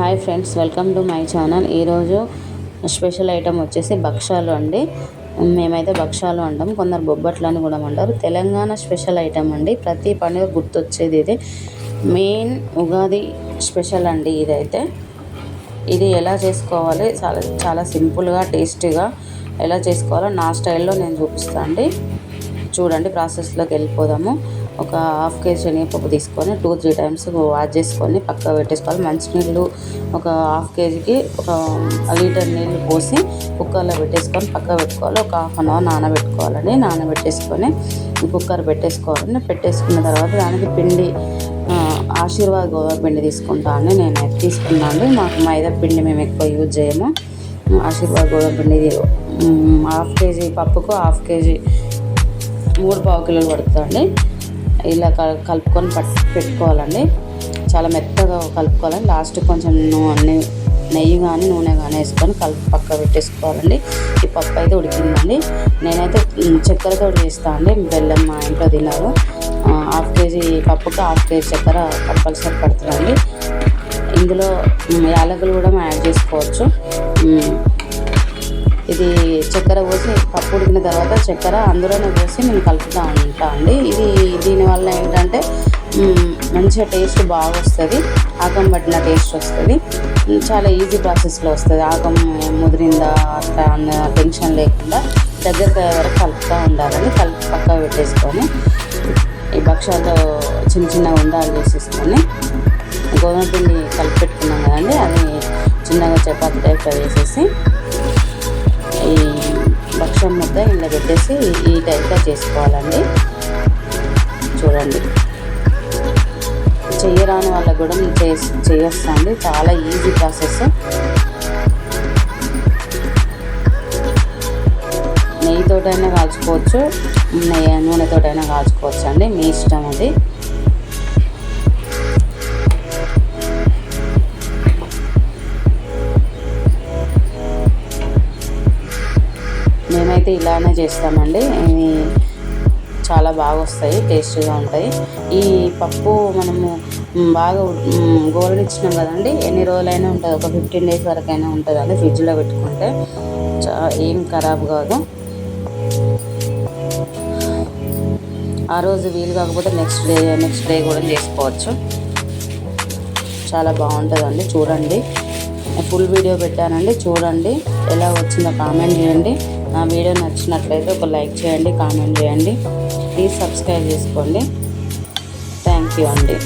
Hi friends, welcome to my channel. ఈరోజు special item వచ్చేసి భక్షాలు అండి. మేమైతే భక్షాలు అంటాం, కొందరు బొబ్బట్లు అని కూడా అంటారు. తెలంగాణ స్పెషల్ ఐటమ్ అండి. ప్రతి పండుగ గుర్తొచ్చేది ఇది. మెయిన్ ఉగాది స్పెషల్ అండి ఇదైతే. ఇది ఎలా చేసుకోవాలి, చాలా చాలా సింపుల్గా టేస్టీగా ఎలా చేసుకోవాలో నా స్టైల్లో నేను చూపిస్తాను అండి. చూడండి, ప్రాసెస్లోకి వెళ్ళిపోదాము. ఒక హాఫ్ కేజీ శనగపప్పు తీసుకొని 2-3 టైమ్స్ వాష్ చేసుకొని పక్కకు పెట్టేసుకోవాలి. మంచినీళ్ళు ఒక హాఫ్ కేజీకి ఒక లీటర్ నీళ్ళు పోసి కుక్కర్లో పెట్టేసుకొని పక్కకు పెట్టుకోవాలి. ఒక హాఫ్ అన్ అవర్ నానబెట్టుకోవాలండి. నానబెట్టేసుకొని కుక్కర్ పెట్టేసుకోవాలండి. పెట్టేసుకున్న తర్వాత దానికి పిండి ఆశీర్వాద్ గోధుమ పిండి తీసుకుంటాను. నేను తీసుకున్నాను. మాకు మైదా పిండి మేము ఎక్కువ యూజ్ చేయము. ఆశీర్వాద్ గోధుమ పిండి హాఫ్ కేజీ పప్పుకు హాఫ్ కేజీ 3 కిలోలు పడుతుందండి. ఇలా కలుపుకొని పెట్టుకోవాలండి. చాలా మెత్తగా కలుపుకోవాలండి. లాస్ట్ కొంచెం నెయ్యి కానీ నూనె కానీ వేసుకొని పక్క పెట్టేసుకోవాలండి. ఈ పప్పు అయితే ఉడికిందండి. నేనైతే చక్కెరతో చేస్తాను అండి. బెల్లం మా ఇంట్లో తిన్నారు. హాఫ్ కేజీ పప్పుకి హాఫ్ కేజీ చక్కెర కంపల్సరీ పడుతుందండి. ఇందులో యాలకులు కూడా యాడ్ చేసుకోవచ్చు. ఇది చక్కెర పోసి పప్పు ఉడికిన తర్వాత చక్కెర అందులోనే పోసి నేను కలుపుతూ ఉంటా అండి. దీనివల్ల ఏంటంటే మంచిగా టేస్ట్ బాగా వస్తుంది. ఆకం పట్టిన టేస్ట్ వస్తుంది. చాలా ఈజీ ప్రాసెస్లో వస్తుంది. ఆకం ముదిరిందా అట్లా అన్న టెన్షన్ లేకుండా దగ్గరికి వరకు కలుపుతూ ఉండాలని పక్క పెట్టేసుకొని ఈ భక్షాలు చిన్న చిన్నగా ఉండాలి చేసేసుకొని గోధుమ పిండి కలిపి పెట్టుకున్నాం కదండి, అది చిన్నగా చపాతీ టైప్లో వేసేసి ఈ భక్షం ముద్ద ఇంట్లో పెట్టేసి ఈ టైప్గా చేసుకోవాలండి. చూడండి, చెయ్యరాని వాళ్ళకు కూడా చేయొస్తా అండి. చాలా ఈజీ ప్రాసెస్. నెయ్యితోటైనా కాల్చుకోవచ్చు, నూనెతోటైనా కాల్చుకోవచ్చు అండి, మీ ఇష్టం అది. మేమైతే ఇలానే చేస్తామండి. చాలా బాగా వస్తాయి, టేస్టీగా ఉంటాయి. ఈ పప్పు మనము బాగా గోలనిచ్చినాం కదండి, ఎన్ని రోజులైనా ఉంటుంది. ఒక 15 days వరకైనా ఉంటుందండి ఫ్రిడ్జ్లో పెట్టుకుంటే. ఏం ఖరాబ్ కాదు. ఆ రోజు వీలు కాకపోతే నెక్స్ట్ డే కూడా చేసుకోవచ్చు. చాలా బాగుంటుందండి. చూడండి, ఫుల్ వీడియో పెట్టానండి. చూడండి ఎలా వచ్చిందో కామెంట్ చేయండి. నా వీడియో నచ్చినట్లయితే ఒక లైక్ చేయండి, కామెంట్ చేయండి. ప్లీజ్ సబ్స్క్రైబ్ చేసుకోండి. థ్యాంక్ యూ అండి.